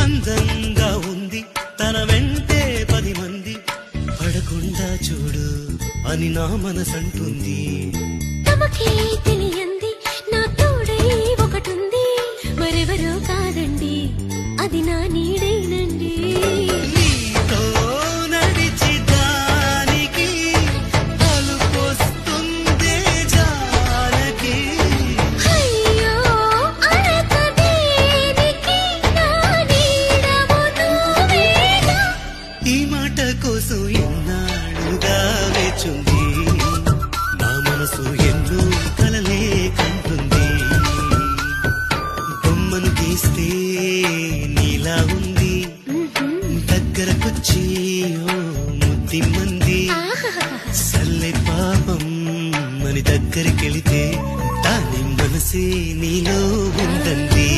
అందంగా ఉంది తన వెంటే 10 మంది పడకుండా చూడు అని నా మనసంటుంది. తమకే తెలియంది నా తోడై ఒకటుంది, మరెవరో కాదండి అది నా నీడేనండి. నీతో నడిచి దానికి అలుపొస్తుందే జానకి. అయ్యో అడక దేనికి నా నీడవు నువ్వేగా. ఈ మాట కోసం ఎన్నాళ్ళుగా వేచుంది నా మనసు, ఎన్నో కలలే కంటుంది. బొమ్మను గీస్తే నీలా ఉంది, దగ్గరకొచ్చి ఓ ముద్దిమ్మంది. సల్లె పాపం అని దగ్గరికెళితే దాని మనసే నీలో ఉందంది.